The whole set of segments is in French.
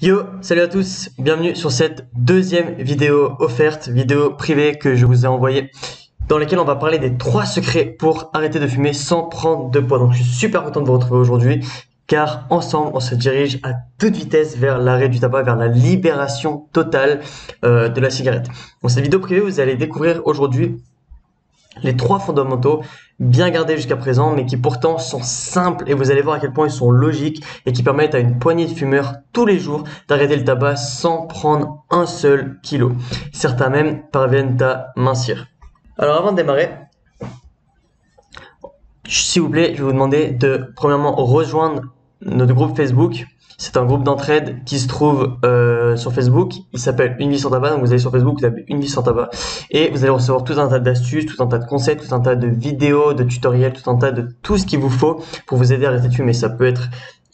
Yo, salut à tous, bienvenue sur cette deuxième vidéo offerte, vidéo privée que je vous ai envoyée, dans laquelle on va parler des 3 secrets pour arrêter de fumer sans prendre de poids. Donc je suis super content de vous retrouver aujourd'hui, car ensemble on se dirige à toute vitesse vers l'arrêt du tabac, vers la libération totale de la cigarette. Dans cette vidéo privée, vous allez découvrir aujourd'hui les 3 fondamentaux bien gardés jusqu'à présent, mais qui pourtant sont simples, et vous allez voir à quel point ils sont logiques et qui permettent à une poignée de fumeurs tous les jours d'arrêter le tabac sans prendre un seul kilo. Certains même parviennent à mincir. Alors avant de démarrer, s'il vous plaît, je vais vous demander de premièrement rejoindre notre groupe Facebook. C'est un groupe d'entraide qui se trouve sur Facebook. Il s'appelle Une vie sans tabac. Donc vous allez sur Facebook, vous tapez Une vie sans tabac et vous allez recevoir tout un tas d'astuces, tout un tas de conseils, tout un tas de vidéos, de tutoriels, tout un tas de tout ce qu'il vous faut pour vous aider à arrêter de fumer. Ça peut être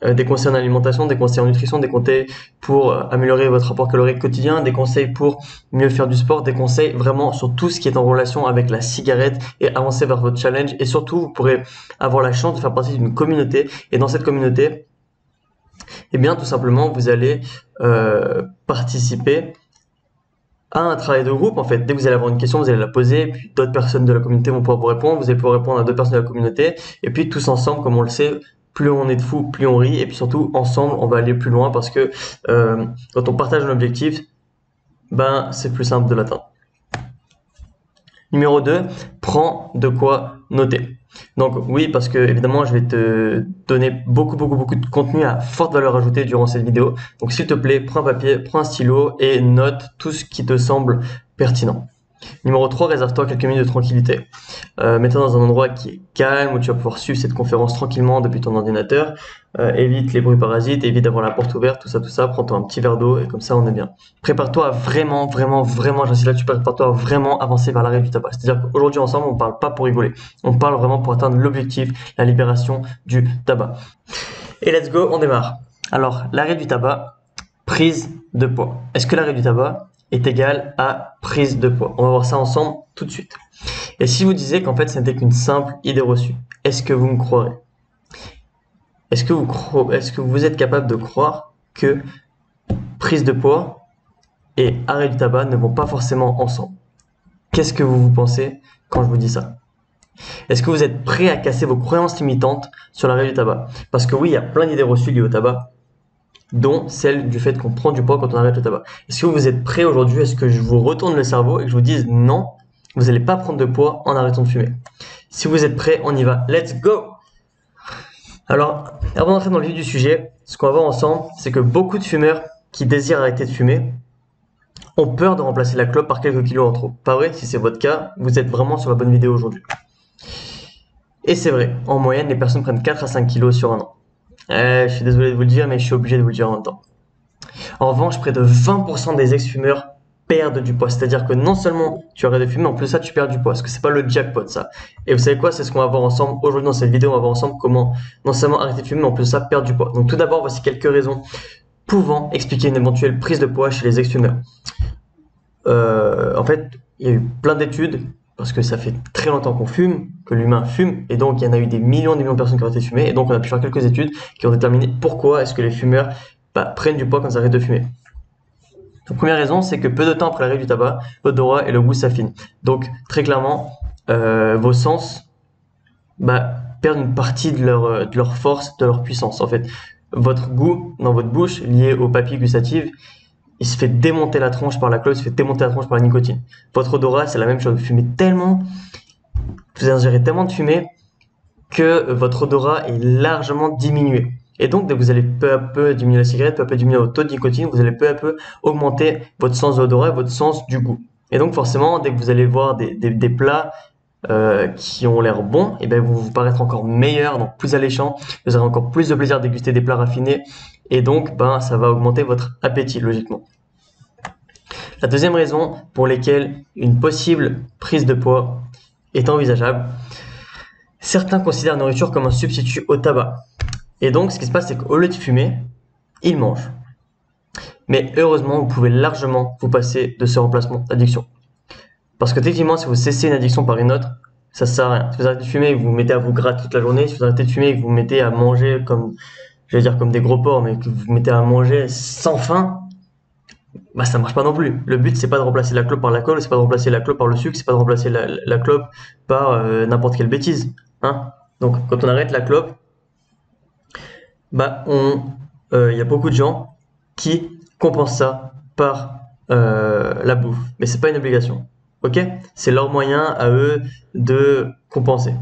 des conseils en alimentation, des conseils en nutrition, des conseils pour améliorer votre rapport calorique quotidien, des conseils pour mieux faire du sport, des conseils vraiment sur tout ce qui est en relation avec la cigarette et avancer vers votre challenge. Et surtout, vous pourrez avoir la chance de faire partie d'une communauté, et dans cette communauté, eh bien, tout simplement, vous allez participer à un travail de groupe. En fait, dès que vous allez avoir une question, vous allez la poser, puis d'autres personnes de la communauté vont pouvoir vous répondre, vous allez pouvoir répondre à d'autres personnes de la communauté, et puis tous ensemble, comme on le sait, plus on est de fous, plus on rit, et puis surtout, ensemble, on va aller plus loin, parce que quand on partage un objectif, ben, c'est plus simple de l'atteindre. Numéro 2, prends de quoi noter. Donc oui, parce que évidemment je vais te donner beaucoup de contenu à forte valeur ajoutée durant cette vidéo. Donc s'il te plaît, prends un papier, prends un stylo et note tout ce qui te semble pertinent. Numéro 3, réserve-toi quelques minutes de tranquillité. Mets-toi dans un endroit qui est calme, où tu vas pouvoir suivre cette conférence tranquillement depuis ton ordinateur. Évite les bruits parasites, évite d'avoir la porte ouverte, tout ça. Prends-toi un petit verre d'eau et comme ça on est bien. Prépare-toi à vraiment, j'insiste là-dessus, prépare-toi à vraiment avancer vers l'arrêt du tabac. C'est-à-dire qu'aujourd'hui ensemble, on ne parle pas pour rigoler. On parle vraiment pour atteindre l'objectif, la libération du tabac. Et let's go, on démarre. Alors, l'arrêt du tabac, prise de poids. Est-ce que l'arrêt du tabac est égal à prise de poids? On va voir ça ensemble tout de suite. Et si je vous disais qu'en fait ce n'était qu'une simple idée reçue, est-ce que vous me croirez? Est-ce que vous êtes capable de croire que prise de poids et arrêt du tabac ne vont pas forcément ensemble? Qu'est-ce que vous pensez quand je vous dis ça? Est-ce que vous êtes prêt à casser vos croyances limitantes sur l'arrêt du tabac? Parce que oui, il y a plein d'idées reçues liées au tabac, dont celle du fait qu'on prend du poids quand on arrête le tabac. Est-ce que vous êtes prêts aujourd'hui? Est-ce que je vous retourne le cerveau et que je vous dise non, vous n'allez pas prendre de poids en arrêtant de fumer? Si vous êtes prêts, on y va. Let's go! Alors, avant d'entrer dans le vif du sujet, ce qu'on va voir ensemble, c'est que beaucoup de fumeurs qui désirent arrêter de fumer ont peur de remplacer la clope par quelques kilos en trop. Pas vrai? Si c'est votre cas, vous êtes vraiment sur la bonne vidéo aujourd'hui. Et c'est vrai, en moyenne, les personnes prennent 4 à 5 kilos sur un an. Je suis désolé de vous le dire, mais je suis obligé de vous le dire en même temps. En revanche, près de 20% des ex-fumeurs perdent du poids. C'est-à-dire que non seulement tu arrêtes de fumer, en plus de ça, tu perds du poids. Parce que c'est pas le jackpot, ça. Et vous savez quoi? C'est ce qu'on va voir ensemble. Aujourd'hui, dans cette vidéo, on va voir ensemble comment non seulement arrêter de fumer, mais en plus de ça, perdre du poids. Donc tout d'abord, voici quelques raisons pouvant expliquer une éventuelle prise de poids chez les ex-fumeurs. En fait, il y a eu plein d'études, parce que ça fait très longtemps qu'on fume, que l'humain fume, et donc il y en a eu des millions de personnes qui ont arrêté de fumer, et donc on a pu faire quelques études qui ont déterminé pourquoi est-ce que les fumeurs prennent du poids quand ils arrêtent de fumer. La première raison, c'est que peu de temps après l'arrêt du tabac, l'odorat et le goût s'affinent. Donc très clairement, vos sens perdent une partie de leur force, de leur puissance. En fait, votre goût dans votre bouche, lié aux papilles gustatives, il se fait démonter la tronche par la clope, il se fait démonter la tronche par la nicotine. Votre odorat, c'est la même chose. Vous fumez tellement, vous ingérez tellement de fumée que votre odorat est largement diminué. Et donc, dès que vous allez peu à peu diminuer la cigarette, peu à peu diminuer votre taux de nicotine, vous allez peu à peu augmenter votre sens de l'odorat et votre sens du goût. Et donc, forcément, dès que vous allez voir des plats qui ont l'air bons, et vont vous paraître encore meilleurs, donc plus alléchants. Vous aurez encore plus de plaisir à déguster des plats raffinés. Et donc, ça va augmenter votre appétit, logiquement. La deuxième raison pour laquelle une possible prise de poids est envisageable, certains considèrent la nourriture comme un substitut au tabac. Et donc, ce qui se passe, c'est qu'au lieu de fumer, ils mangent. Mais heureusement, vous pouvez largement vous passer de ce remplacement d'addiction. Parce que techniquement, si vous cessez une addiction par une autre, ça sert à rien. Si vous arrêtez de fumer et que vous vous mettez à vous gratter toute la journée, si vous arrêtez de fumer et que vous vous mettez à manger comme je vais dire comme des gros porcs, mais que vous mettez à manger sans faim, bah ça marche pas non plus. Le but c'est pas de remplacer la clope par l'alcool, c'est pas de remplacer la clope par le sucre, c'est pas de remplacer la clope par n'importe quelle bêtise, hein. Donc quand on arrête la clope, bah il y a beaucoup de gens qui compensent ça par la bouffe, mais c'est pas une obligation, ok? C'est leur moyen à eux de compenser.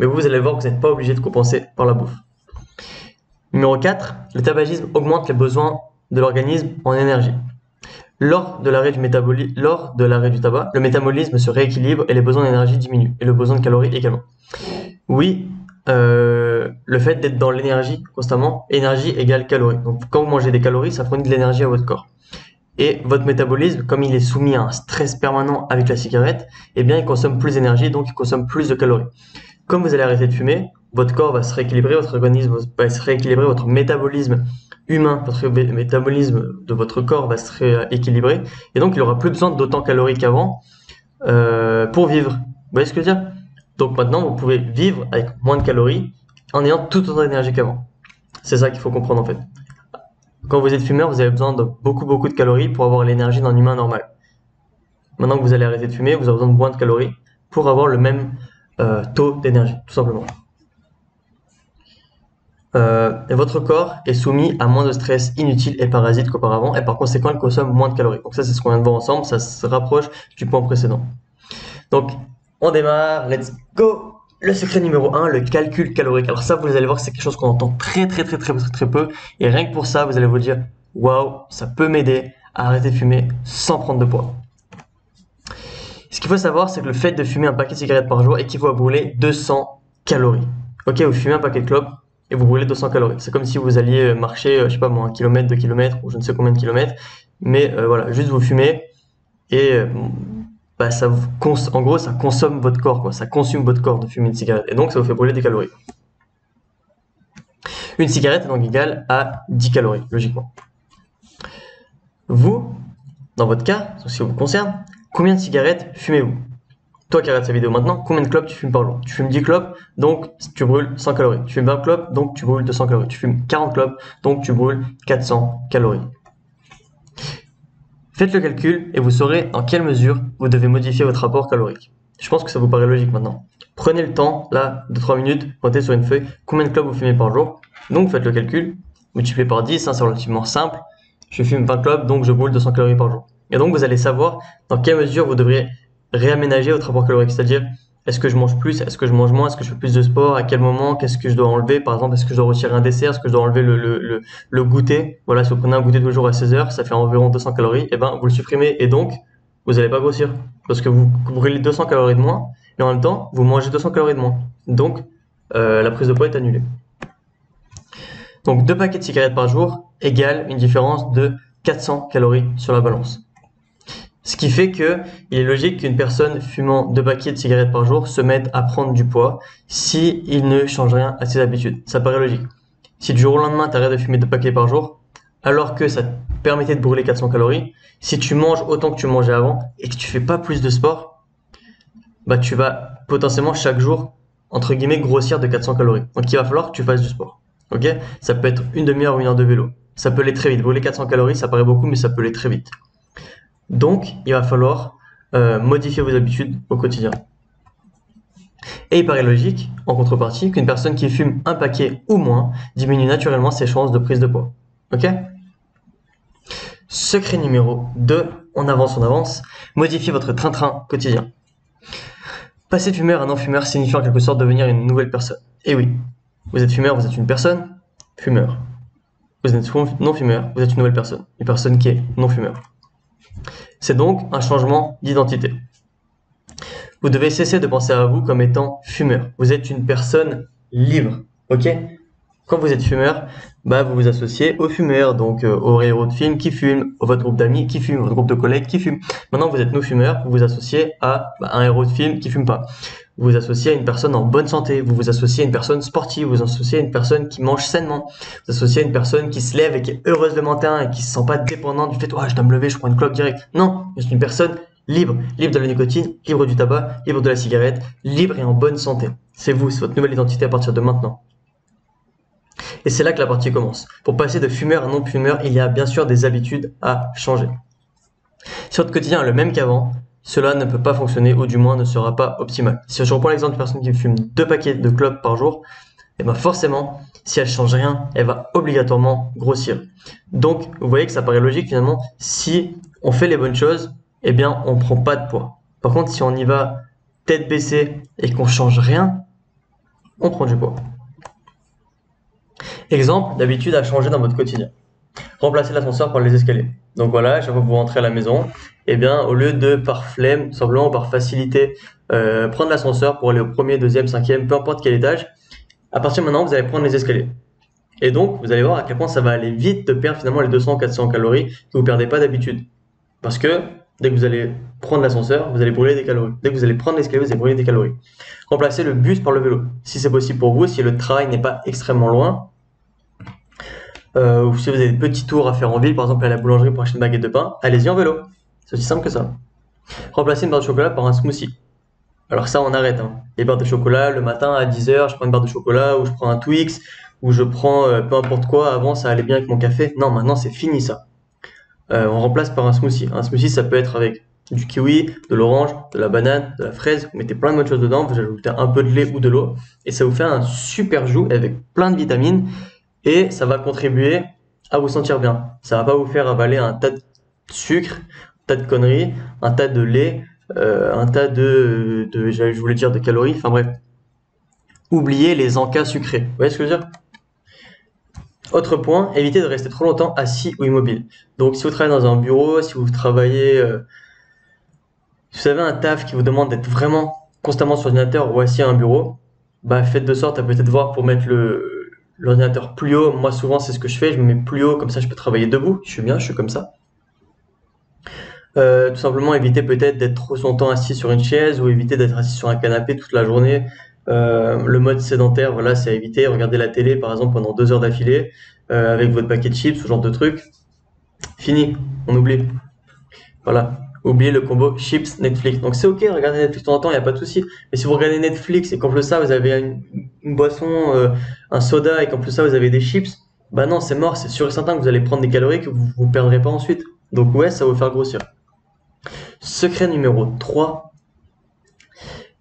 Mais vous allez voir que vous n'êtes pas obligé de compenser par la bouffe. Numéro 4, le tabagisme augmente les besoins de l'organisme en énergie. Lors de l'arrêt du tabac, le métabolisme se rééquilibre et les besoins d'énergie diminuent, et le besoin de calories également. Oui, le fait d'être dans l'énergie constamment, énergie égale calories. Donc quand vous mangez des calories, ça fournit de l'énergie à votre corps. Et votre métabolisme, comme il est soumis à un stress permanent avec la cigarette, eh bien il consomme plus d'énergie, donc il consomme plus de calories. Comme vous allez arrêter de fumer, votre corps va se rééquilibrer, votre organisme va se rééquilibrer, votre métabolisme humain, votre métabolisme de votre corps va se rééquilibrer, et donc il aura plus besoin d'autant de calories qu'avant pour vivre. Vous voyez ce que je veux dire? Donc maintenant, vous pouvez vivre avec moins de calories en ayant tout autant d'énergie qu'avant. C'est ça qu'il faut comprendre en fait. Quand vous êtes fumeur, vous avez besoin de beaucoup de calories pour avoir l'énergie d'un humain normal. Maintenant que vous allez arrêter de fumer, vous avez besoin de moins de calories pour avoir le même taux d'énergie, tout simplement. Et votre corps est soumis à moins de stress inutile et parasite qu'auparavant, et par conséquent, il consomme moins de calories. Donc ça, c'est ce qu'on vient de voir ensemble, ça se rapproche du point précédent. Donc, on démarre, let's go! Le secret numéro 1, le calcul calorique. Alors ça, vous allez voir, c'est quelque chose qu'on entend très peu, et rien que pour ça, vous allez vous dire, waouh, ça peut m'aider à arrêter de fumer sans prendre de poids. Ce qu'il faut savoir, c'est que le fait de fumer un paquet de cigarettes par jour équivaut à brûler 200 calories. Ok, vous fumez un paquet de clopes et vous brûlez 200 calories. C'est comme si vous alliez marcher, je sais pas moi, 1 kilomètre, 2 kilomètres, ou je ne sais combien de kilomètres. Mais voilà, juste vous fumez et bah, en gros, ça consomme votre corps, quoi. Ça consume votre corps de fumer une cigarette. Et donc, ça vous fait brûler des calories. Une cigarette est donc égale à 10 calories, logiquement. Vous, dans votre cas, si ça vous concerne, combien de cigarettes fumez-vous? Toi qui regardes cette vidéo maintenant, combien de clopes tu fumes par jour? Tu fumes 10 clopes, donc tu brûles 100 calories. Tu fumes 20 clopes, donc tu brûles 200 calories. Tu fumes 40 clopes, donc tu brûles 400 calories. Faites le calcul et vous saurez en quelle mesure vous devez modifier votre rapport calorique. Je pense que ça vous paraît logique maintenant. Prenez le temps, là, de 3 minutes, notez sur une feuille combien de clopes vous fumez par jour. Donc faites le calcul, multipliez par 10, hein, c'est relativement simple. Je fume 20 clopes, donc je brûle 200 calories par jour. Et donc vous allez savoir dans quelle mesure vous devriez réaménager votre rapport calorique, c'est-à-dire est-ce que je mange plus, est-ce que je mange moins, est-ce que je fais plus de sport, à quel moment, qu'est-ce que je dois enlever, par exemple, est-ce que je dois retirer un dessert, est-ce que je dois enlever le goûter. Voilà, si vous prenez un goûter tous les jours à 16 heures, ça fait environ 200 calories, et ben vous le supprimez et donc vous n'allez pas grossir parce que vous brûlez 200 calories de moins et en même temps vous mangez 200 calories de moins. Donc la prise de poids est annulée. Donc 2 paquets de cigarettes par jour égale une différence de 400 calories sur la balance. Ce qui fait que il est logique qu'une personne fumant 2 paquets de cigarettes par jour se mette à prendre du poids si il ne change rien à ses habitudes. Ça paraît logique. Si du jour au lendemain tu arrêtes de fumer 2 paquets par jour, alors que ça te permettait de brûler 400 calories, si tu manges autant que tu mangeais avant et que tu fais pas plus de sport, bah tu vas potentiellement chaque jour, entre guillemets, grossir de 400 calories. Donc il va falloir que tu fasses du sport. Ok? Ça peut être une demi-heure ou 1 heure de vélo. Ça peut aller très vite. Brûler 400 calories, ça paraît beaucoup, mais ça peut aller très vite. Donc, il va falloir modifier vos habitudes au quotidien. Et il paraît logique, en contrepartie, qu'une personne qui fume un paquet ou moins diminue naturellement ses chances de prise de poids. Ok? Secret numéro 2, on avance, modifiez votre train-train quotidien. Passer de fumeur à non-fumeur signifie en quelque sorte devenir une nouvelle personne. Et oui, vous êtes fumeur, vous êtes une personne, fumeur. Vous êtes non-fumeur, vous êtes une nouvelle personne qui est non-fumeur. C'est donc un changement d'identité. Vous devez cesser de penser à vous comme étant fumeur. Vous êtes une personne libre, ok? Quand vous êtes fumeur, bah vous vous associez aux fumeurs, donc aux héros de film qui fument, à votre groupe d'amis qui fument, votre groupe de collègues qui fument. Maintenant vous êtes non-fumeur, vous vous associez à un héros de film qui fume pas. Vous vous associez à une personne en bonne santé, vous vous associez à une personne sportive, vous vous associez à une personne qui mange sainement, vous vous associez à une personne qui se lève et qui est heureuse le matin et qui se sent pas dépendante du fait je dois me lever, je prends une clope direct. Non, c'est une personne libre, libre de la nicotine, libre du tabac, libre de la cigarette, libre et en bonne santé. C'est vous, c'est votre nouvelle identité à partir de maintenant. Et c'est là que la partie commence. Pour passer de fumeur à non-fumeur, il y a bien sûr des habitudes à changer. Si votre quotidien est le même qu'avant, cela ne peut pas fonctionner ou du moins ne sera pas optimal. Si je reprends l'exemple d'une personne qui fume 2 paquets de clopes par jour, et ben forcément, si elle change rien, elle va obligatoirement grossir. Donc, vous voyez que ça paraît logique finalement. Si on fait les bonnes choses, eh bien, on prend pas de poids. Par contre, si on y va tête baissée et qu'on change rien, on prend du poids. Exemple d'habitude à changer dans votre quotidien. Remplacer l'ascenseur par les escaliers. Donc voilà, chaque fois que vous rentrez à la maison, eh bien, au lieu de par flemme, simplement par facilité, prendre l'ascenseur pour aller au premier, deuxième, cinquième, peu importe quel étage, à partir de maintenant, vous allez prendre les escaliers. Et donc, vous allez voir à quel point ça va aller vite de perdre finalement les 200-400 calories que vous ne perdez pas d'habitude. Parce que dès que vous allez prendre l'ascenseur, vous allez brûler des calories. Dès que vous allez prendre l'escalier, vous allez brûler des calories. Remplacez le bus par le vélo. Si c'est possible pour vous, si le travail n'est pas extrêmement loin, ou si vous avez des petits tours à faire en ville, par exemple à la boulangerie pour acheter une baguette de pain, allez-y en vélo. C'est aussi simple que ça. Remplacez une barre de chocolat par un smoothie. Alors ça, on arrête. Les barres de chocolat, le matin à 10h, je prends une barre de chocolat, ou je prends un Twix, ou je prends peu importe quoi. Avant, ça allait bien avec mon café. Non, maintenant, c'est fini ça. On remplace par un smoothie. Un smoothie, ça peut être avec du kiwi, de l'orange, de la banane, de la fraise. Vous mettez plein de bonnes choses dedans, vous ajoutez un peu de lait ou de l'eau, et ça vous fait un super jus avec plein de vitamines, et ça va contribuer à vous sentir bien. Ça va pas vous faire avaler un tas de sucre, un tas de conneries, un tas de lait, un tas je voulais dire de calories, enfin bref. Oubliez les encas sucrés. Vous voyez ce que je veux dire? Autre point, évitez de rester trop longtemps assis ou immobile. Donc si vous travaillez dans un bureau, si vous travaillez, si vous avez un taf qui vous demande d'être vraiment constamment sur l'ordinateur ou assis à un bureau, bah faites de sorte à peut-être voir pour mettre l'ordinateur plus haut. Moi souvent c'est ce que je fais, je me mets plus haut, comme ça je peux travailler debout. Je suis bien, je suis comme ça. Tout simplement éviter peut-être d'être trop longtemps assis sur une chaise ou éviter d'être assis sur un canapé toute la journée. Le mode sédentaire, voilà, c'est à éviter. Regarder la télé par exemple pendant 2 heures d'affilée avec votre paquet de chips, ce genre de truc. Fini, on oublie. Voilà, oubliez le combo chips Netflix. Donc c'est ok de regarder Netflix de temps en temps, il n'y a pas de souci. Mais si vous regardez Netflix et qu'en plus de ça vous avez une boisson, un soda et qu'en plus de ça vous avez des chips, bah non, c'est mort, c'est sûr et certain que vous allez prendre des calories que vous ne perdrez pas ensuite. Donc ouais, ça va vous faire grossir. Secret numéro 3,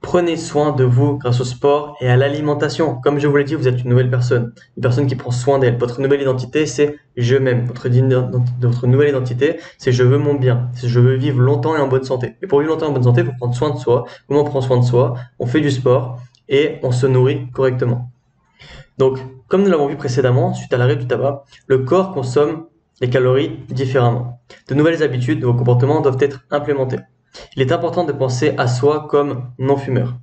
prenez soin de vous grâce au sport et à l'alimentation. Comme je vous l'ai dit, vous êtes une nouvelle personne, une personne qui prend soin d'elle. Votre nouvelle identité, c'est je m'aime. Votre nouvelle identité, c'est je veux mon bien, c'est je veux vivre longtemps et en bonne santé. Et pour vivre longtemps et en bonne santé, il faut prendre soin de soi. Comment on prend soin de soi? On fait du sport et on se nourrit correctement. Donc, comme nous l'avons vu précédemment, suite à l'arrêt du tabac, le corps consomme les calories différemment. De nouvelles habitudes, de nouveaux comportements doivent être implémentés. Il est important de penser à soi comme non-fumeur.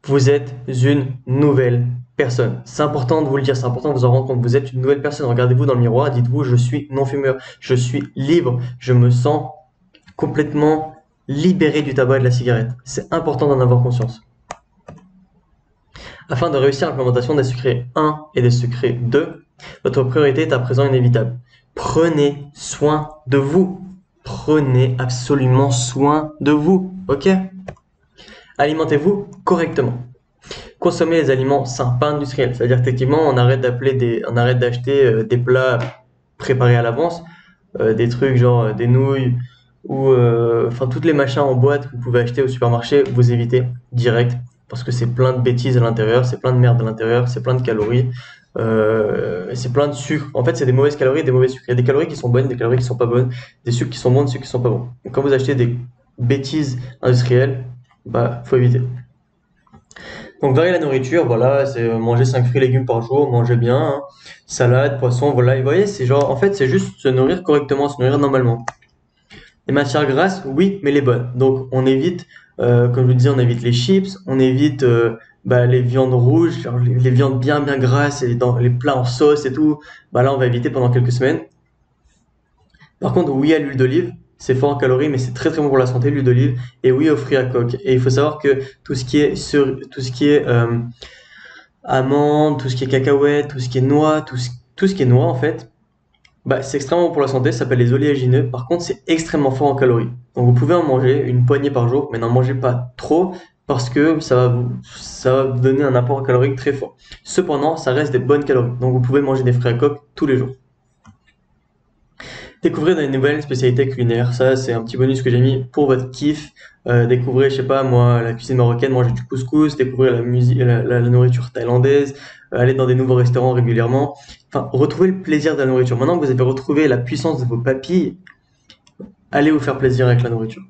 Vous êtes une nouvelle personne. C'est important de vous le dire, c'est important de vous en rendre compte. Vous êtes une nouvelle personne. Regardez-vous dans le miroir, dites-vous je suis non-fumeur, je suis libre, je me sens complètement libéré du tabac et de la cigarette. C'est important d'en avoir conscience. Afin de réussir l'implémentation des secrets 1 et des secrets 2, votre priorité est à présent inévitable. Prenez soin de vous. Prenez absolument soin de vous, ok? Alimentez-vous correctement. Consommez les aliments sains, pas industriels. C'est-à-dire techniquement, on arrête d'acheter des plats préparés à l'avance, des trucs genre des nouilles ou enfin toutes les machins en boîte que vous pouvez acheter au supermarché, vous évitez direct parce que c'est plein de bêtises à l'intérieur, c'est plein de merde à l'intérieur, c'est plein de calories. C'est plein de sucre. En fait, c'est des mauvaises calories et des mauvais sucres. Il y a des calories qui sont bonnes, des calories qui sont pas bonnes, des sucres qui sont bons, des sucres qui sont pas bons. Donc, quand vous achetez des bêtises industrielles, bah, faut éviter. Donc, varier la nourriture, voilà, c'est manger 5 fruits et légumes par jour, manger bien, hein. Salade, poisson, voilà. Et vous voyez, c'est genre, en fait, c'est juste se nourrir correctement, se nourrir normalement. Les matières grasses, oui, mais les bonnes. Donc, on évite, comme je vous disais, on évite les chips, on évite les viandes rouges, genre les viandes bien grasses et dans les plats en sauce et tout. Bah là, on va éviter pendant quelques semaines. Par contre, oui à l'huile d'olive, c'est fort en calories, mais c'est très très bon pour la santé, l'huile d'olive. Et oui aux fruits à coque. Et il faut savoir que tout ce qui est amandes, tout ce qui est cacahuètes, tout ce qui est noix, tout ce qui est noix en fait, bah, c'est extrêmement bon pour la santé, ça s'appelle les oléagineux. Par contre, c'est extrêmement fort en calories. Donc vous pouvez en manger une poignée par jour, mais n'en mangez pas trop, parce que ça va vous donner un apport calorique très fort. Cependant, ça reste des bonnes calories, donc vous pouvez manger des fruits à coque tous les jours. Découvrez des nouvelles spécialités culinaires, ça c'est un petit bonus que j'ai mis pour votre kiff. Découvrez, je sais pas moi, la cuisine marocaine, manger du couscous, découvrir la musique, la nourriture thaïlandaise, aller dans des nouveaux restaurants régulièrement. Enfin, retrouvez le plaisir de la nourriture. Maintenant que vous avez retrouvé la puissance de vos papilles, allez vous faire plaisir avec la nourriture.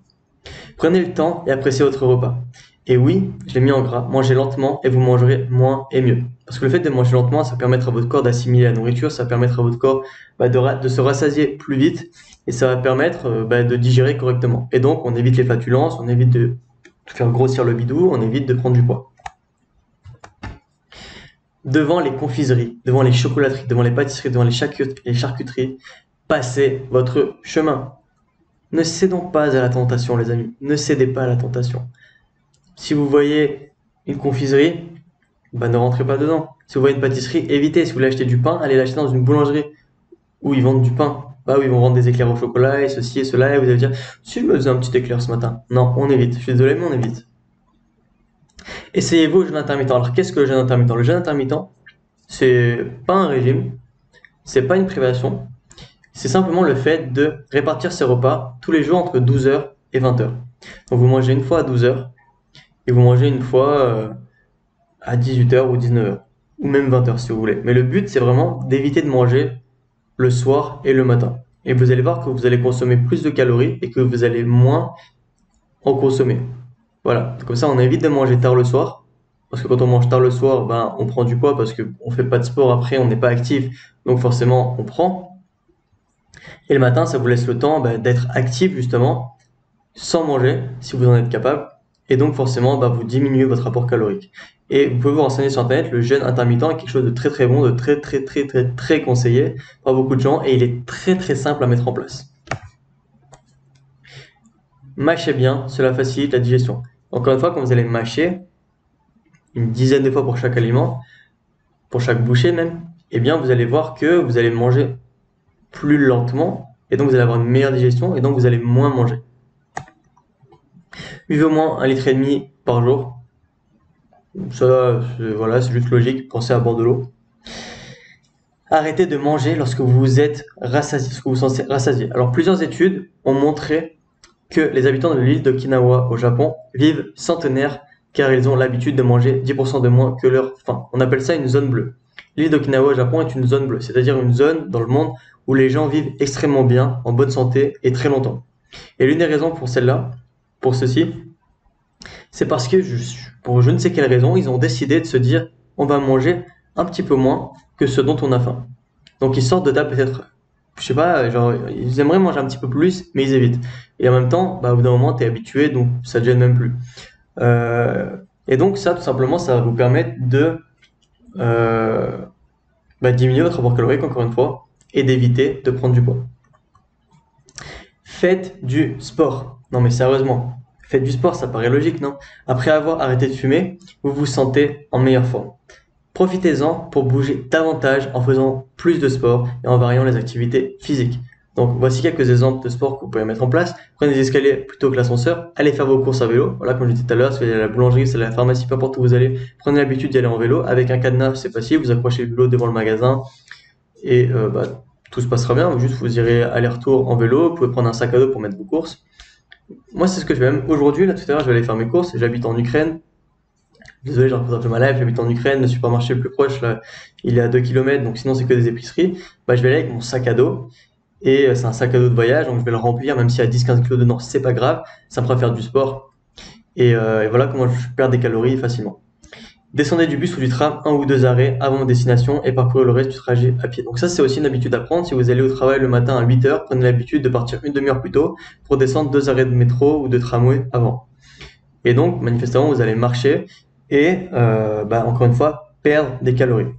Prenez le temps et appréciez votre repas. Et oui, je l'ai mis en gras, mangez lentement et vous mangerez moins et mieux. Parce que le fait de manger lentement, ça permettra à votre corps d'assimiler la nourriture, ça permettra à votre corps de se rassasier plus vite et ça va permettre de digérer correctement. Et donc, on évite les flatulences, on évite de faire grossir le bidou, on évite de prendre du poids. Devant les confiseries, devant les chocolateries, devant les pâtisseries, devant les charcuteries, passez votre chemin. Ne cédons pas à la tentation, les amis. Ne cédez pas à la tentation. Si vous voyez une confiserie, ne rentrez pas dedans. Si vous voyez une pâtisserie, évitez. Si vous voulez acheter du pain, allez l'acheter dans une boulangerie où ils vendent du pain. Où ils vont vendre des éclairs au chocolat et ceci et cela. Et vous allez dire, si je me faisais un petit éclair ce matin. Non, on évite. Je suis désolé, mais on évite. Essayez-vous le jeûne intermittent. Alors, qu'est-ce que le jeûne intermittent? Le jeûne intermittent, c'est pas un régime, c'est pas une privation. C'est simplement le fait de répartir ses repas tous les jours entre 12h et 20h. Donc, vous mangez une fois à 12h et vous mangez une fois à 18h ou 19h, ou même 20h si vous voulez. Mais le but, c'est vraiment d'éviter de manger le soir et le matin. Et vous allez voir que vous allez consommer plus de calories et que vous allez moins en consommer. Voilà, comme ça on évite de manger tard le soir, parce que quand on mange tard le soir, on prend du poids parce qu'on fait pas de sport après, on n'est pas actif, donc forcément on prend. Et le matin, ça vous laisse le temps d'être actif justement, sans manger, si vous en êtes capable. Et donc forcément, vous diminuez votre apport calorique. Et vous pouvez vous renseigner sur internet, le jeûne intermittent est quelque chose de très très bon, de très très très très très conseillé par beaucoup de gens et il est très très simple à mettre en place. Mâchez bien, cela facilite la digestion. Encore une fois, quand vous allez mâcher, une dizaine de fois pour chaque aliment, pour chaque bouchée même, eh bien vous allez voir que vous allez manger plus lentement et donc vous allez avoir une meilleure digestion et donc vous allez moins manger. Buvez au moins 1,5 litre par jour. Ça, c'est juste logique, pensez à boire de l'eau. Arrêtez de manger lorsque vous êtes rassasié, lorsque vous sentez rassasié. Alors plusieurs études ont montré que les habitants de l'île d'Okinawa au Japon vivent centenaires car ils ont l'habitude de manger 10% de moins que leur faim. On appelle ça une zone bleue. L'île d'Okinawa au Japon est une zone bleue, c'est-à-dire une zone dans le monde où les gens vivent extrêmement bien, en bonne santé et très longtemps. Et l'une des raisons pour ceci, c'est parce que pour je ne sais quelle raison, ils ont décidé de se dire on va manger un petit peu moins que ce dont on a faim. Donc ils sortent de table peut-être, je sais pas, genre ils aimeraient manger un petit peu plus, mais ils évitent. Et en même temps, au bout d'un moment, t'es habitué, donc ça te gêne même plus. Et donc ça, tout simplement, ça va vous permettre de diminuer votre apport calorique encore une fois et d'éviter de prendre du poids. Faites du sport. Non mais sérieusement, faites du sport, ça paraît logique, non? Après avoir arrêté de fumer, vous vous sentez en meilleure forme. Profitez-en pour bouger davantage en faisant plus de sport et en variant les activités physiques. Donc voici quelques exemples de sport que vous pouvez mettre en place. Prenez des escaliers plutôt que l'ascenseur. Allez faire vos courses à vélo. Voilà, comme je disais tout à l'heure, si vous allez à la boulangerie, si vous allez à la pharmacie, peu importe où vous allez, prenez l'habitude d'y aller en vélo. Avec un cadenas, c'est facile. Vous accrochez le vélo devant le magasin et tout se passera bien. Juste vous irez aller-retour en vélo. Vous pouvez prendre un sac à dos pour mettre vos courses. Moi, c'est ce que je fais même aujourd'hui. Là, tout à l'heure, je vais aller faire mes courses. J'habite en Ukraine. Désolé, je raconte un peu ma life, j'habite en Ukraine, le supermarché le plus proche, là, il est à 2 km, donc sinon c'est que des épiceries. Je vais aller avec mon sac à dos, et c'est un sac à dos de voyage, donc je vais le remplir, même s'il y a 10-15 kg dedans, c'est pas grave, ça me fera faire du sport. Et voilà comment je perds des calories facilement. Descendez du bus ou du tram, 1 ou 2 arrêts avant votre destination, et parcourez le reste du trajet à pied. Donc ça, c'est aussi une habitude à prendre. Si vous allez au travail le matin à 8h, prenez l'habitude de partir une demi-heure plus tôt pour descendre 2 arrêts de métro ou de tramway avant. Et donc, manifestement, vous allez marcher, et encore une fois, perdre des calories.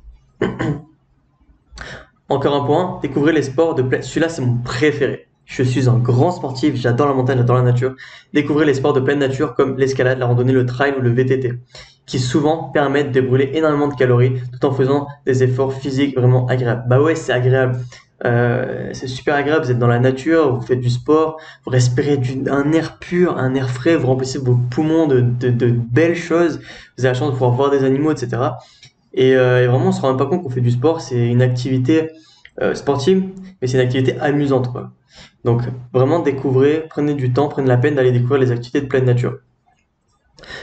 Encore un point, découvrez les sports de pleine... Celui-là, c'est mon préféré. Je suis un grand sportif, j'adore la montagne, j'adore la nature. Découvrez les sports de pleine nature comme l'escalade, la randonnée, le trail ou le VTT, qui souvent permettent de brûler énormément de calories tout en faisant des efforts physiques vraiment agréables. Ouais, c'est agréable. c'est super agréable, vous êtes dans la nature, vous faites du sport, vous respirez un air pur, un air frais, vous remplissez vos poumons de belles choses, vous avez la chance de pouvoir voir des animaux, etc. Et vraiment, on se rend même pas compte qu'on fait du sport, c'est une activité sportive, mais c'est une activité amusante, quoi. Donc vraiment découvrez, prenez du temps, prenez la peine d'aller découvrir les activités de pleine nature.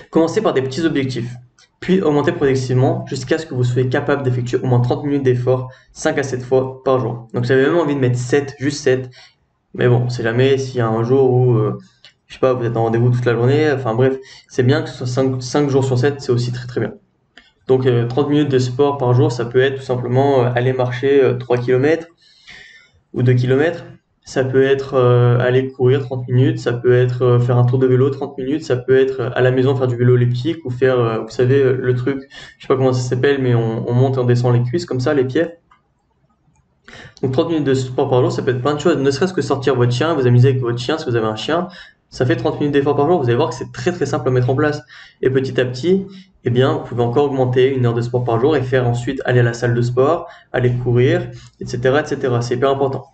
Commencez par des petits objectifs, puis augmentez progressivement jusqu'à ce que vous soyez capable d'effectuer au moins 30 minutes d'effort 5 à 7 fois par jour. Donc j'avais même envie de mettre 7, juste 7, mais bon, c'est jamais s'il y a un jour où, je sais pas, vous êtes en rendez-vous toute la journée, enfin bref, c'est bien que ce soit 5 jours sur 7, c'est aussi très très bien. Donc 30 minutes de sport par jour, ça peut être tout simplement aller marcher 3 km ou 2 km. Ça peut être aller courir 30 minutes, ça peut être faire un tour de vélo 30 minutes, ça peut être à la maison faire du vélo elliptique ou faire, vous savez, le truc, je sais pas comment ça s'appelle, mais on monte et on descend les cuisses comme ça, les pieds. Donc 30 minutes de sport par jour, ça peut être plein de choses, ne serait-ce que sortir votre chien, vous amuser avec votre chien si vous avez un chien, ça fait 30 minutes d'effort par jour, vous allez voir que c'est très très simple à mettre en place. Et petit à petit, eh bien, vous pouvez encore augmenter 1 heure de sport par jour et faire ensuite aller à la salle de sport, aller courir, etc., etc. C'est hyper important.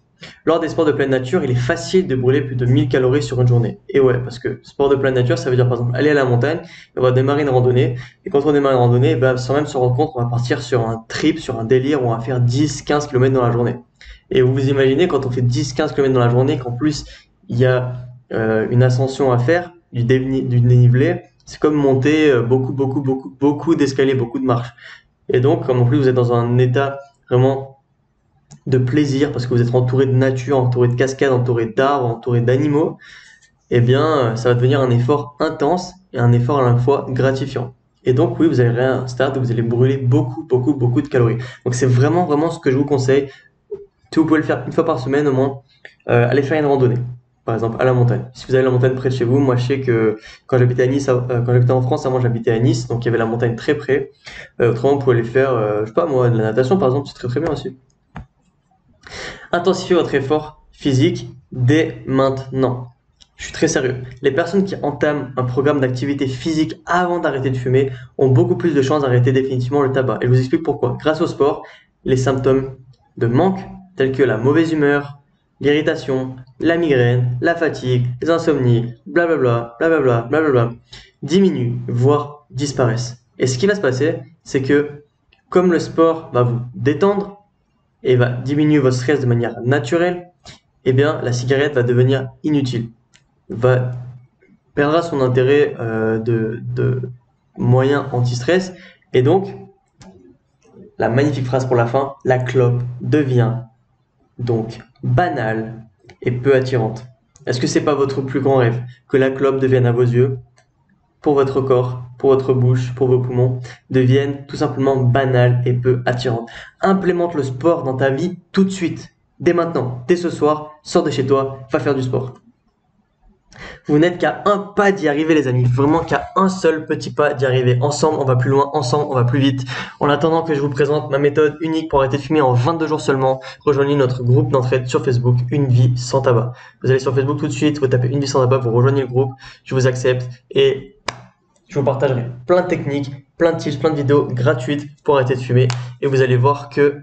Lors des sports de pleine nature, il est facile de brûler plus de 1000 calories sur une journée. Et ouais, parce que sport de pleine nature, ça veut dire par exemple aller à la montagne, on va démarrer une randonnée, et quand on démarre une randonnée, bah, sans même se rendre compte, on va partir sur un trip, sur un délire, où on va faire 10-15 km dans la journée. Et vous imaginez quand on fait 10-15 km dans la journée, qu'en plus il y a une ascension à faire, du dénivelé, c'est comme monter beaucoup d'escaliers, beaucoup de marches. Et donc, comme en plus vous êtes dans un état vraiment de plaisir, parce que vous êtes entouré de nature, entouré de cascades, entouré d'arbres, entouré d'animaux, eh bien, ça va devenir un effort intense et un effort à la fois gratifiant. Et donc, oui, vous arriverez à un stade où vous allez brûler beaucoup de calories. Donc, c'est vraiment ce que je vous conseille. Si vous pouvez le faire une fois par semaine au moins, allez faire une randonnée, par exemple à la montagne. Si vous avez la montagne près de chez vous, moi je sais que quand j'habitais à Nice, quand j'habitais en France, avant j'habitais à Nice, donc il y avait la montagne très près. Autrement, vous pouvez aller faire, je sais pas moi, de la natation par exemple, c'est très très bien aussi. Intensifiez votre effort physique dès maintenant. Je suis très sérieux. Les personnes qui entament un programme d'activité physique avant d'arrêter de fumer ont beaucoup plus de chances d'arrêter définitivement le tabac. Et je vous explique pourquoi. Grâce au sport, les symptômes de manque, tels que la mauvaise humeur, l'irritation, la migraine, la fatigue, les insomnies, blablabla, diminuent, voire disparaissent. Et ce qui va se passer, c'est que comme le sport va vous détendre et va diminuer votre stress de manière naturelle, eh bien la cigarette va devenir inutile, perdra son intérêt de moyen anti-stress, et donc la magnifique phrase pour la fin, la clope devient donc banale et peu attirante. Est-ce que c'est pas votre plus grand rêve que la clope devienne à vos yeux, pour votre corps, pour votre bouche, pour vos poumons, devienne tout simplement banale et peu attirante? Implémente le sport dans ta vie tout de suite, dès maintenant, dès ce soir, sors de chez toi, va faire du sport. Vous n'êtes qu'à un pas d'y arriver, les amis. Vraiment qu'à un seul petit pas d'y arriver. Ensemble, on va plus loin. Ensemble, on va plus vite. En attendant que je vous présente ma méthode unique pour arrêter de fumer en 22 jours seulement, rejoignez notre groupe d'entraide sur Facebook, Une vie sans tabac. Vous allez sur Facebook tout de suite, vous tapez Une vie sans tabac, vous rejoignez le groupe, je vous accepte et je vous partagerai plein de techniques, plein de tips, plein de vidéos gratuites pour arrêter de fumer. Et vous allez voir que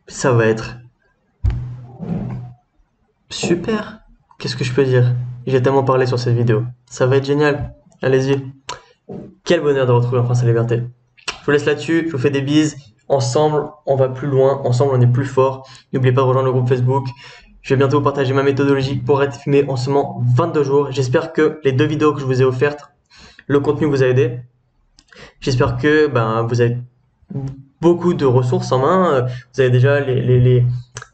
ça va être super. Qu'est-ce que je peux dire? J'ai tellement parlé sur cette vidéo. Ça va être génial. Allez-y. Quel bonheur de retrouver enfin sa liberté. Je vous laisse là-dessus. Je vous fais des bises. Ensemble, on va plus loin. Ensemble, on est plus fort. N'oubliez pas de rejoindre le groupe Facebook. Je vais bientôt vous partager ma méthodologie pour arrêter de fumer en seulement 22 jours. J'espère que les 2 vidéos que je vous ai offertes, le contenu vous a aidé. J'espère que vous avez beaucoup de ressources en main. Vous avez déjà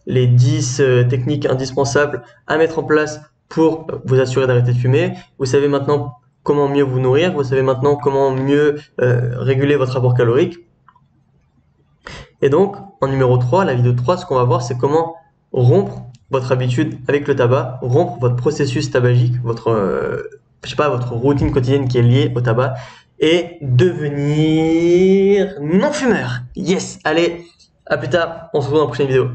les 10 techniques indispensables à mettre en place pour vous assurer d'arrêter de fumer. Vous savez maintenant comment mieux vous nourrir, vous savez maintenant comment mieux réguler votre apport calorique. Et donc, en numéro 3, la vidéo 3, ce qu'on va voir, c'est comment rompre votre habitude avec le tabac, rompre votre processus tabagique, votre routine quotidienne qui est liée au tabac, et devenir non-fumeur. Yes! Allez, à plus tard, on se retrouve dans la prochaine vidéo.